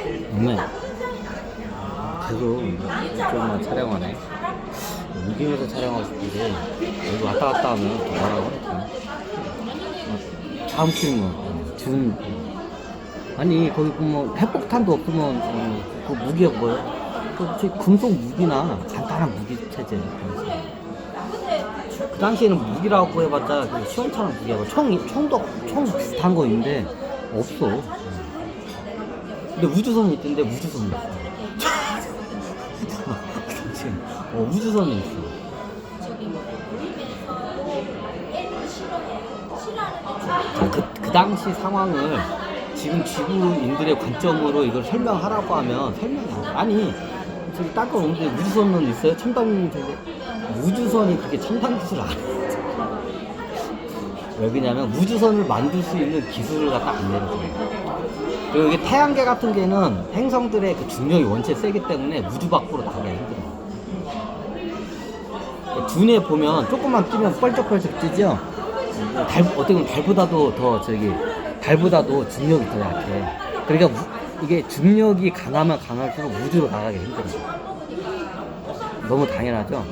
네. 계속 이쪽만 촬영하네. 무기에서 촬영하고 싶은데 여기 왔다 갔다 하면 더 뭐라고 다음 필름은 준 아니 거기 보면 핵폭탄도 없으면 그 무기가 뭐야? 그 금속 무기나 간단한 무기 체제. 그 당시에는 무기라고 해봤자 그 시원찮은 무기하고 총 비슷한 거 있는데 없어. 근데 우주선이 있던데 우주선이 있어. 우주선이 있어. 그 당시 상황을 지금 지구인들의 관점으로 이걸 설명하라고 하면 설명이 안 돼. 아니 저기 딴 거 없는데 우주선은 있어요? 첨단 저기 우주선이 그렇게 첨단 기술 안 해. 왜 그러냐면 우주선을 만들 수 있는 기술을 갖다 안 내려줘요. 그리고 이게 태양계 같은 게는 행성들의 그 중력이 원체 세기 때문에 우주 밖으로 나가기 힘들어요. 둔에 보면 조금만 뛰면 뻘쩍뻘쩍 뛰죠. 어떻게 보면 달보다도 중력이 더 약해. 그러니까 이게 중력이 강하면 강할수록 우주로 나가기 힘들어요. 너무 당연하죠.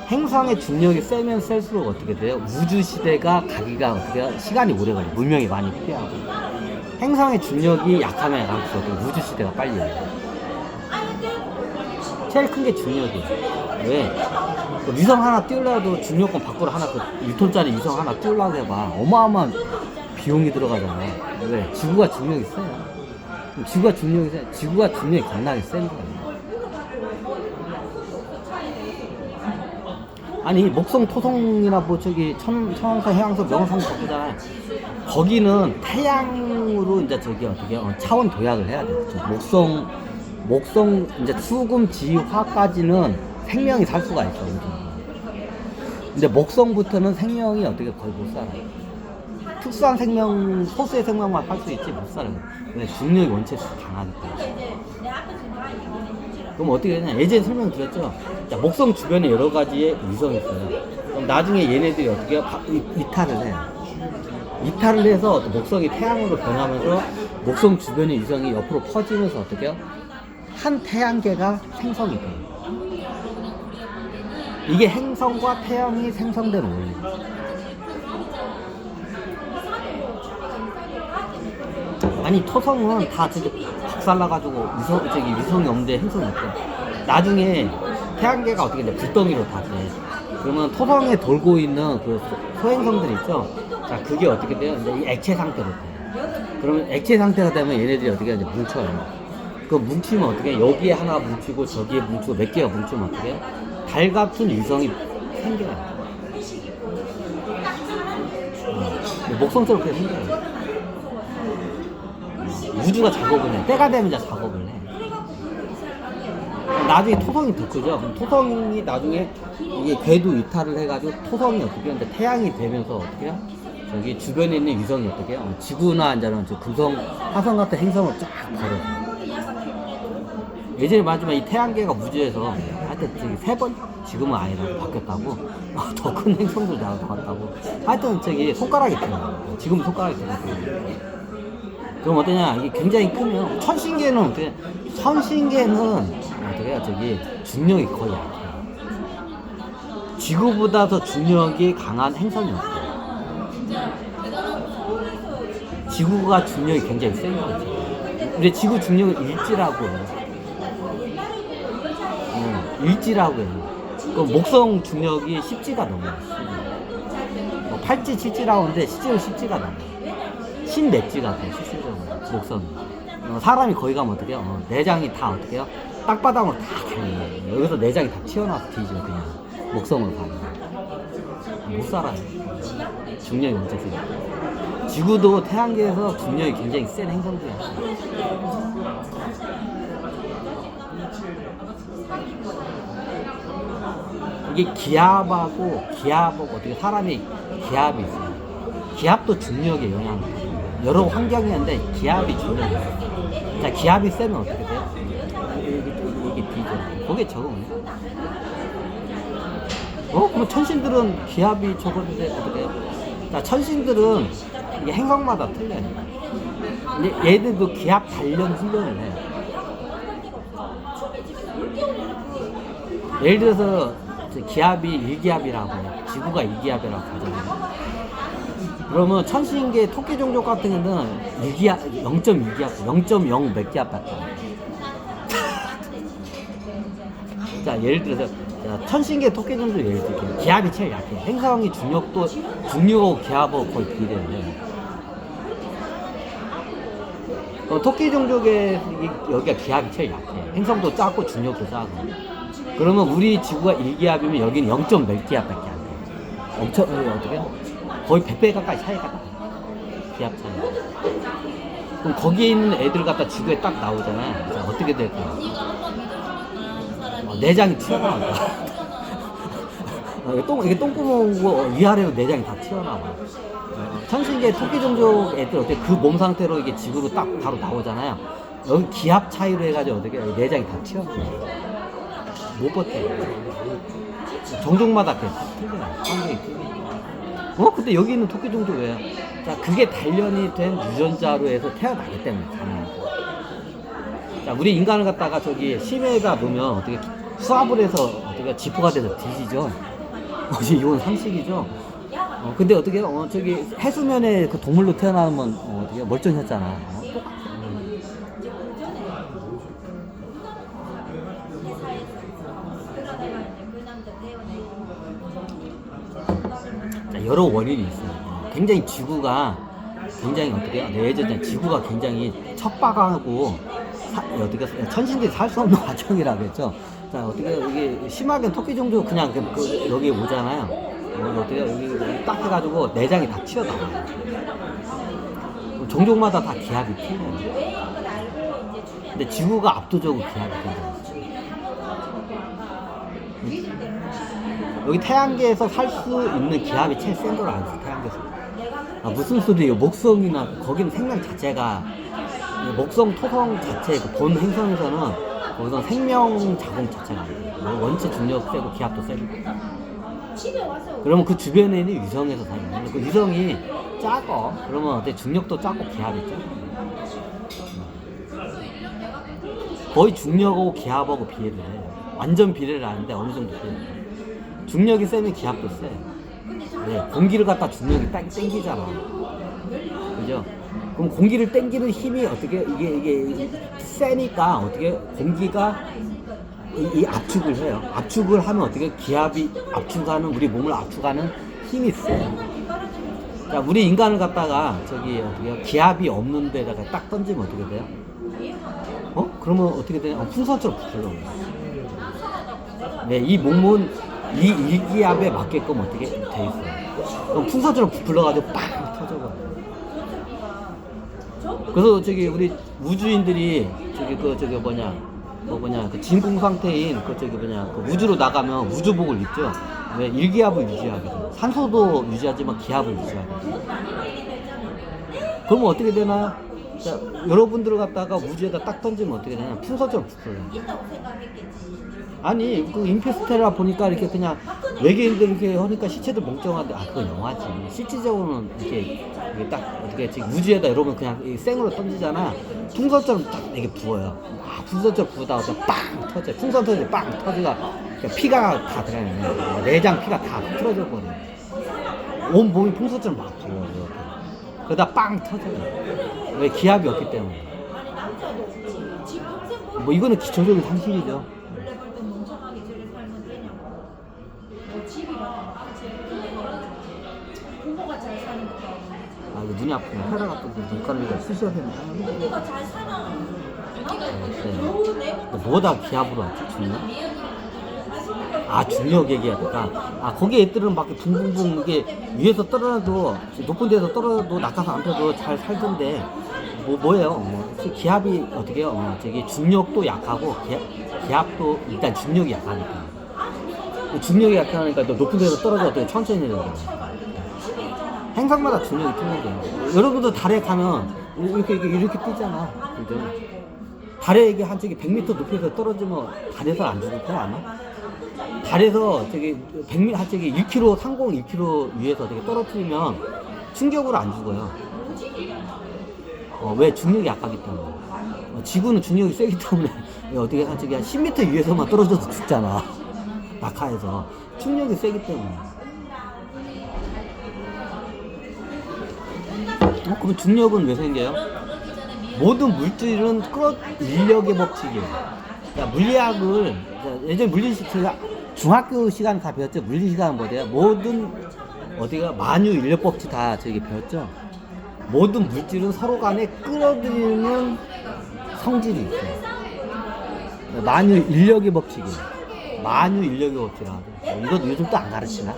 행성의 중력이 세면 셀수록 어떻게 돼요? 우주 시대가 가기가 어떻게 시간이 오래 걸려. 문명이 많이 필요하고. 행성의 중력이 약하면 약할수록 우주 시대가 빨리 열려. 제일 큰 게 중력이에요. 왜? 그 위성 하나 띄우려도 중력권 밖으로 하나 1톤짜리 위성 하나 띄우려고 해봐. 어마어마한 비용이 들어가잖아. 왜? 지구가 중력이 세요. 지구가 중력이 겁나게 센 거예요. 아니 목성, 토성이나 뭐 저기 천왕성, 해왕성, 명성 거기잖아요. 거기는 태양으로 이제 저기 어떻게 차원 도약을 해야 돼. 목성 이제 수금, 지, 화까지는 생명이 살 수가 있어. 근데 목성부터는 생명이 어떻게 거의 못 살아. 특수한 생명, 소수의 생명만 살 수 있지 못 살아. 근데 중력이 원체 강하니까. 그럼 어떻게 되냐? 예전에 설명드렸죠. 자, 목성 주변에 여러 가지의 위성이 있어요. 그럼 나중에 얘네들이 어떻게 이탈을 해. 이탈을 해서 목성이 태양으로 변하면서 목성 주변의 위성이 옆으로 퍼지면서 어떻게 해요? 한 태양계가 생성이 돼요. 이게 행성과 태양이 생성된 원리. 아니 토성은 다 저기 박살나가지고 위성이 없는데 행성이 없대. 나중에 태양계가 어떻게 돼? 불덩이로 다 돼. 그러면 토성에 돌고 있는 그 소행성들 있죠? 자, 그게 어떻게 돼요? 이제 이 액체 상태로 돼요. 그러면 액체 상태가 되면 얘네들이 어떻게 이제 뭉쳐요. 그 뭉치면 어떻게 해? 여기에 하나 뭉치고 저기에 뭉치고 몇 개가 뭉치면 어떻게 해? 달 같은 위성이 생겨요. 목성처럼 그렇게 생겨요. 우주가 작업을 해. 때가 되면 이제 작업을 해. 나중에 토성이 더 크죠. 그럼 토성이 나중에 이게 궤도 이탈을 해가지고 토성이 어떻게 하는데 태양이 되면서 어떻게 해요? 저기 주변에 있는 위성이 어떻게 해요? 지구나 이제는 저 금성, 화성 같은 행성을 쫙 걸어요. 예전에 마지막 이 태양계가 우주에서 하여튼 저기 3번 지금은 아니라고 바뀌었다고 더 큰 행성들 나왔다고 하여튼 저기 손가락이 들어요. 지금 손가락이 들어요. 그럼 어떠냐? 이게 굉장히 크면 천신계는 어떻게? 천신계는 어떻게 해요? 저기 중력이 거의 약해요. 지구보다 더 중력이 강한 행성이 없어요. 지구가 중력이 굉장히 센 거죠. 우리 지구 중력은 일지라고 해요. 일지라고 해요. 그 목성 중력이 10G가 넘어요. 뭐 8G, 7G라고 하는데 실제로 10G가 넘어요. 10몇 G가 돼요. 실질적으로 목성이. 사람이 거기 가면 어떻게 해요? 내장이 다 어떻게 해요? 땅바닥으로 다 달려요. 여기서 내장이 다 튀어나와서 뒤져 그냥 목성으로 가면 못 살아요. 중력이 엄청 세요. 지구도 태양계에서 중력이 굉장히 센 행성들이야. 이게 기압하고 어떻게 사람이 기압이 있어요. 기압도 중력에 영향을 받아요. 여러 환경이 있는데 기압이 중력이 있어요. 자, 기압이 세면 어떻게 돼요? 이게 뒤져. 거기에 적응해요. 그럼 천신들은 기압이 적은데 어떻게 해요? 자, 천신들은 이게 행성마다 틀려요. 근데 얘들도 기압 단련 훈련을 해요. 예를 들어서 기압이 1기압이라고 해요. 지구가 2기압이라고 하잖아요. 그러면 천신계 토끼 종족 같은 경우는 2기압, 0.2기압, 0.0 몇 기압 같다. 자, 예를 들어서 천신계 토끼 종족 예를 들게요. 기압이 제일 약해요. 행성이 중력하고 기압하고 거의 비례해요. 토끼 종족의 여기가 기압이 제일 약해. 행성도 작고 중력도 작고. 그러면 우리 지구가 1기압이면 여기는 0. 몇 기압밖에 안 돼. 엄청 어떻게? 거의 100배 가까이 차이가 나. 기압 차이. 그럼 거기에 있는 애들 갖다 지구에 딱 나오잖아요. 자, 어떻게 될까? 내장이 튀어나와. 이게 똥구멍고 위아래로 내장이 다 튀어나와. 천신계 토끼 종족 애들 어떻게 그 몸 상태로 이게 지구로 딱 바로 나오잖아요. 여기 기압 차이로 해가지고 어떻게 내장이 다 튀어나와. 못 버텨. 종족마다 다 틀려요. 환경이 틀려. 근데 여기 있는 토끼 종족 왜요? 자, 그게 단련이 된 유전자로 해서 태어나기 때문에 가능해요. 자, 우리 인간을 갖다가 저기 심해가 놓으면 어떻게 수압을 해서 어떻게 지포가 돼서 뒤지죠. 이건 상식이죠. 근데 어떻게 저기 해수면에 그 동물로 태어나면 어떻게 멀쩡했잖아. 자, 여러 원인이 있어요. 굉장히 지구가 굉장히 어떻게 예전에 지구가 굉장히 척박하고 어떻게 천신들이 살 수 없는 과정이라고 했죠. 자, 어떻게 이게 심하게 토끼 종족 그냥 여기 오잖아요. 어떻게 여기 딱 해가지고 내장이 다 튀어나와요. 종족마다 다 기압이 틀려요. 근데 지구가 압도적으로 기압이 틀려요. 여기 태양계에서 살 수 있는 기압이 제일 센 걸 알죠. 태양계에서. 무슨 소리예요? 목성이나 거기는 생명 자체가 목성, 토성 자체 그 본 행성에서는 거기서 생명 자공 자체가 아니에요. 원체 중력 세고 기압도 세고. 그러면 그 주변에 있는 위성에서 사는 거예요. 그 위성이 작어. 그러면 어때? 중력도 작고 기압이 작아. 거의 중력하고 기압하고 비례를 해요. 완전 비례를 하는데 어느 정도 비례를 해요. 중력이 세면 기압도 세. 네, 공기를 갖다 중력이 딱 땡기잖아. 그죠? 그럼 공기를 땡기는 힘이 어떻게 이게 세니까 어떻게 공기가 이 압축을 해요. 압축을 하면 어떻게 기압이 압축하는 우리 몸을 압축하는 힘이 세. 자, 우리 인간을 갖다가 저기 어떻게 기압이 없는 데다가 딱 던지면 어떻게 돼요? 그러면 어떻게 되냐? 풍선처럼 부풀러. 네, 이 몸은 이 일기압에 맞게끔 어떻게 돼 있어요. 그럼 풍선처럼 부풀러가지고 빵 터져버려요. 그래서 저기 우리 우주인들이 그 진공 상태인 그 우주로 나가면 우주복을 입죠. 왜? 일기압을 유지하거든. 산소도 유지하지만 기압을 유지하거든. 그러면 어떻게 되나요? 자, 여러분들을 갖다가 우주에다 딱 던지면 어떻게 되냐? 풍선처럼 부풀어요. 아니, 그 인피스텔라 보니까 이렇게 그냥 외계인들 이렇게 하니까 시체들 멍청한데, 그건 영화지. 실질적으로는 이렇게 딱 어떻게 지금 우주에다 여러분 그냥 생으로 던지잖아. 풍선처럼 딱 이게 부어요. 풍선처럼 부다가 빵 터져. 풍선 터지고 빵 터지가 피가 다 들어가요. 내장 피가 다 틀어져 버려. 온 몸이 풍선처럼 막 부어요. 그러다 빵 터져요. 왜? 기압이 없기 때문에. 뭐 이거는 기초적인 상식이죠. 이거 눈이 아프네. 혈압 같은 눈가리가 쑤셔야 되는데. 여기가 잘 살아. 뭐다 기압으로 하지? 중력? 중력 얘기하니까. 거기 애들은 막 붕붕붕 이게 위에서 떨어져도 높은 데서 떨어져도 낙하산 안 펴도 잘 살던데 뭐예요? 기압이 어떻게 해요? 저기 중력도 약하고 기압도 일단 중력이 약하니까. 중력이 약하니까 또 높은 데서 떨어져도 천천히 내려가요. 행성마다 중력이 틀린데 여러분도 달에 가면 이렇게 뜨잖아. 그죠? 달에 이게 한 저기 100m 높이에서 떨어지면 달에서 안 죽을 거야 아마? 달에서 저기 100m 한 저기 1km 상공 1km 위에서 되게 떨어뜨리면 충격으로 안 죽어요. 왜? 중력이 약하기 때문에. 지구는 중력이 세기 때문에 어떻게 한 저기 한 10m 위에서만 떨어져도 죽잖아. 낙하해서 중력이 세기 때문에. 그럼 중력은 왜 생겨요? 모든 물질은 인력의 법칙이에요. 야, 물리학을 예전에 제가 중학교 시간 다 배웠죠. 물리 시간 뭐래요? 모든 어디가 만유 인력 법칙 다 저기 배웠죠. 모든 물질은 서로 간에 끌어들이는 성질이 있어요. 만유 인력의 법칙이에요. 만유 인력의 법칙이라고. 이것도 요즘 또 안 가르치나?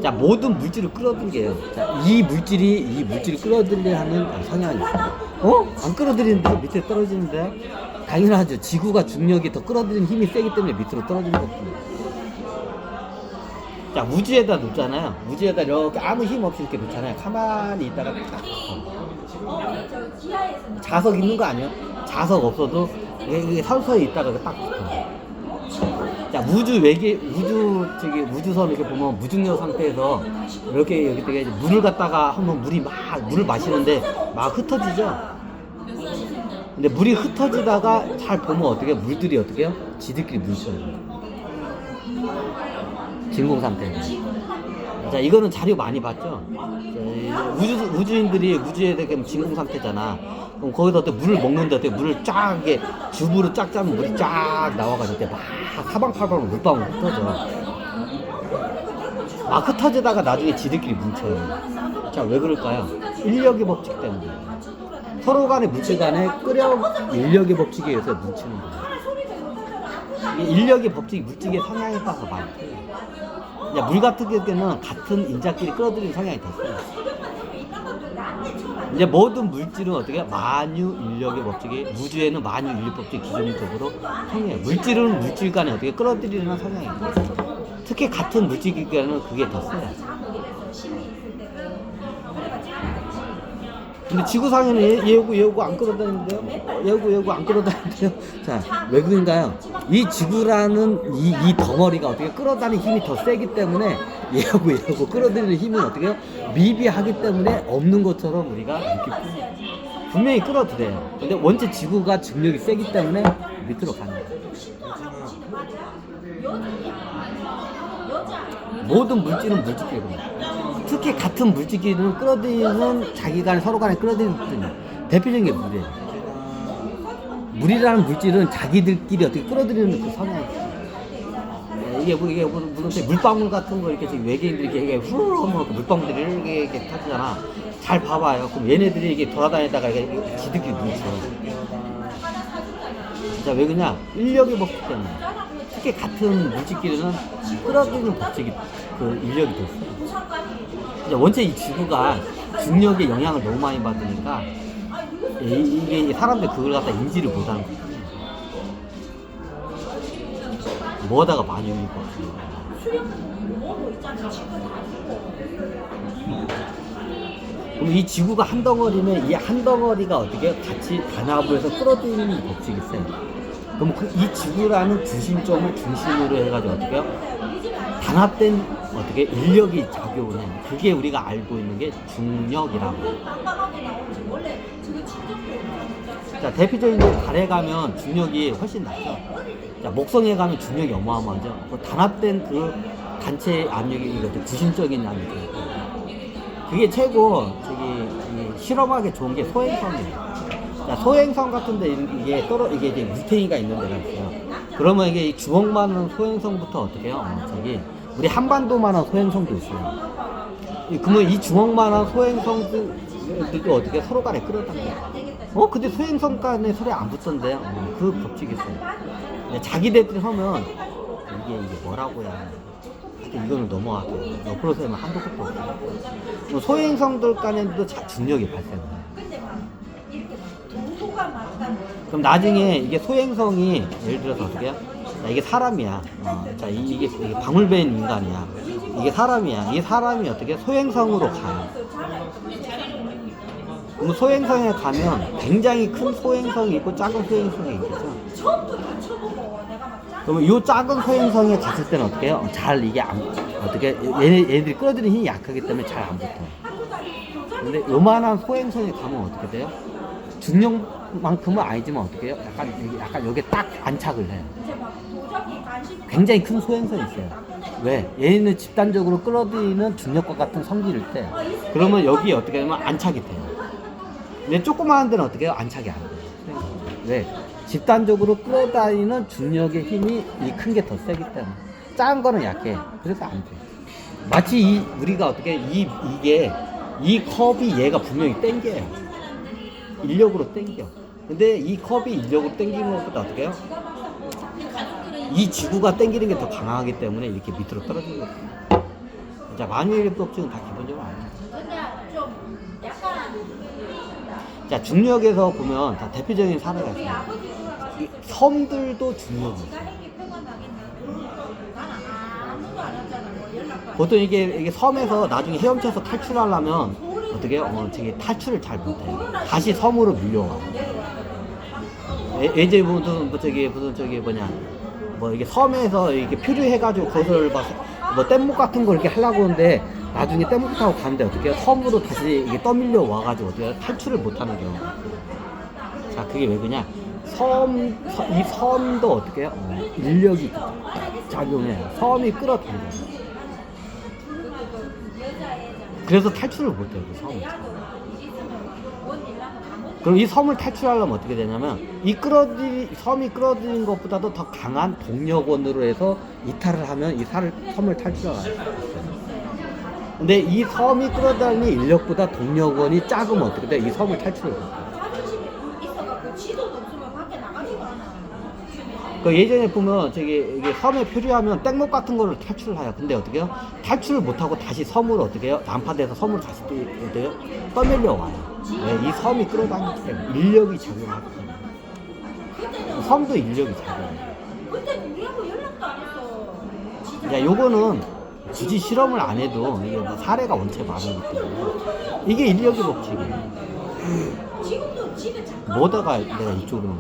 자, 모든 물질을 끌어들이게요. 자, 이 물질이 끌어들이려 하는 성향이 있어요. 안 끌어들이는데 밑에 떨어지는데? 당연하죠. 지구가 중력이 더 끌어들이는 힘이 세기 때문에 밑으로 떨어지는 거거든요. 자, 우주에다 놓잖아요. 우주에다 이렇게 아무 힘 없이 이렇게 놓잖아요. 가만히 있다가 딱 자석 있는 거 아니에요? 자석 없어도 이게 서서히 있다가 딱 붙어요. 자, 우주선 이렇게 보면 무중력 상태에서 이렇게 여기 되게 물을 갖다가 한번 물을 마시는데 막 흩어지죠? 근데 물이 흩어지다가 잘 보면 어떻게 물들이 어떻게 해요? 지들끼리 뭉쳐요. 진공 상태에서. 자, 이거는 자료 많이 봤죠? 우주인들이 우주에 되게 진공 상태잖아. 그럼 거기서 어떻게 물을 먹는데 어떻게 물을 쫙 이렇게 줍으로 쫙 짜면 물이 쫙 나와가지고 막 사방팔방으로 물방울 흩어져. 막 흩어지다가 나중에 지들끼리 뭉쳐요. 자, 왜 그럴까요? 인력의 법칙 때문에. 서로 간의 물질 간에 인력의 법칙에 의해서 뭉치는 거예요. 이 인력의 법칙이 물질의 성향에 따라서 많이 틀려요. 물 같은 경우는 같은 인자끼리 끌어들이는 성향이 됐어요. 이제 모든 물질은 어떻게 만유 인력의 법칙이 우주에는 만유 인력 법칙 기본적으로 성향이에요. 물질은 물질 간에 어떻게 끌어들이는 성향이에요. 특히 같은 물질끼리는 그게 더 세요. 근데 지구상에는 얘하고 안 끌어다니는데요? 얘하고 안 끌어다니는데요? 자, 왜 그런가요? 이 지구라는 이 덩어리가 어떻게 끌어다니는 힘이 더 세기 때문에 얘하고 끌어들이는 힘은 어떻게 해요? 미비하기 때문에 없는 것처럼 우리가 느끼고 분명히 끌어들여요. 근데 원체 지구가 중력이 세기 때문에 밑으로 가는 거예요. 모든 물질은 물질끼리거든요. 특히 같은 물질끼리는 끌어들이는 자기 간에 서로 간에 끌어들이는 대표적인 게 물이에요. 물이라는 물질은 자기들끼리 어떻게 끌어들이는 그 성향이 있어요. 이게 무슨 물방울 같은 거 이렇게 외계인들이 이렇게 후 하면 물방울들이 이렇게 타잖아. 잘 봐봐요. 그럼 얘네들이 이게 돌아다니다가 이게 지들끼리 뭉쳐요. 자, 왜 그러냐? 인력의 법칙 때문에. 특히 같은 물질끼리는 끌어들이는 법칙이 그 인력이 됐어요. 원체 이 지구가 중력의 영향을 너무 많이 받으니까 이게 사람들 그걸 갖다 인지를 못하는 거예요. 뭐하다가 많이 울릴 것 같아요. 그럼 이 지구가 한 덩어리면 이 한 덩어리가 어떻게 같이 단합을 해서 끌어들이는 법칙이 있어요. 그럼 이 지구라는 중심점을 중심으로 해가지고 어떻게 해요? 단합된 어떻게 인력이 작용을 해요. 그게 우리가 알고 있는 게 중력이라고. 자, 대표적인 달에 가면 중력이 훨씬 낮죠. 자, 목성에 가면 중력이 어마어마하죠. 그 단합된 그 단체 압력이 이것도 구심적인 압력이에요. 그게 최고 실험하기 좋은 게 소행성이에요. 자, 소행성 같은데 이게 이제 물탱이가 있는 데가 있어요. 그러면 이게 주먹만한 소행성부터 어떻게 해요? 우리 한반도만한 소행성도 있어요. 그러면 이 주먹만한 소행성들도 어떻게 서로 간에 끌어당겨요. 근데 소행성 간에 서로 안 붙던데요. 그 법칙이 있어요. 자기들끼리 하면 이게 뭐라고 해야 하나. 이거는 넘어가고 옆으로 세면 한도 끝도 없어요. 소행성들 간에도 중력이 발생해요. 그럼 나중에 이게 소행성이 예를 들어서 어떻게 해요? 이게 사람이야. 자, 이게 방울배인 인간이야. 이게 사람이야. 이 사람이 어떻게 소행성으로 가요. 그럼 소행성에 가면 굉장히 큰 소행성이 있고 작은 소행성이 있겠죠. 그러면 이 작은 소행성에 갔을 때는 어떻게 해요? 잘 이게 어떻게 얘네들이 끌어들이는 힘이 약하기 때문에 잘 안 붙어요. 근데 요만한 소행성에 가면 어떻게 돼요? 중력만큼은 아니지만 어떻게 해요? 약간 여기에 딱 안착을 해요. 굉장히 큰 소행성이 있어요. 왜? 얘는 집단적으로 끌어들이는 중력과 같은 성질일 때 그러면 여기에 어떻게 하면 안착이 돼요. 근데 조그마한 데는 어떻게 해요? 안착이 안 돼요. 왜? 집단적으로 끌어다니는 중력의 힘이 이 큰 게 더 세기 때문에 작은 거는 약해. 그래서 안 돼. 마치 우리가 어떻게 이게 이 컵이 얘가 분명히 땡겨요. 인력으로 땡겨. 근데 이 컵이 인력으로 땡기는 것보다 어떻게 해요? 이 지구가 땡기는 게 더 강하기 때문에 이렇게 밑으로 떨어지는 거예요. 자, 만유인력 법칙은 다 기본적으로 알아요. 자, 중력에서 보면 다 대표적인 사례가 있어요. 이 섬들도 중력이 있어요. 보통 이게 섬에서 나중에 헤엄쳐서 탈출하려면 어떻게 해요? 저기 탈출을 잘 못해요. 다시 섬으로 밀려와. 예전에 무슨 뭐 이게 섬에서 이렇게 표류해가지고 그것을 뭐 뗏목 같은 거 이렇게 하려고 하는데 나중에 뗏목 타고 가는데 어떻게 해요? 섬으로 다시 이게 떠밀려 와가지고 어떻게 해요? 탈출을 못하는 경우. 자, 그게 왜 그러냐? 이 섬도 어떻게 해요? 인력이 작용해요. 섬이 끌어당겨요. 그래서 탈출을 못해요, 그 섬을. 그럼 이 섬을 탈출하려면 어떻게 되냐면 섬이 끌어들인 것보다도 더 강한 동력원으로 해서 이탈을 하면 이 섬을 탈출할 수 있어요. 근데 이 섬이 끌어다니는 인력보다 동력원이 작으면 어떻게 돼? 이 섬을 탈출을 못해요. 그 예전에 보면 이게 섬에 표류하면 땡목 같은 거를 탈출을 해요. 근데 어떻게 해요? 탈출을 못하고 다시 섬으로 어떻게 해요? 난파돼서 섬으로 다시 어떻게 해요? 떠밀려 와요. 네, 이 섬이 끌어다니기 때문에 인력이 작용하기 때문에 섬도 인력이 작용해요. 야, 요거는 굳이 실험을 안 해도 이게 뭐 사례가 원체 많기 때문에 이게 인력의 법칙이에요. 뭐다가 내가 이쪽으로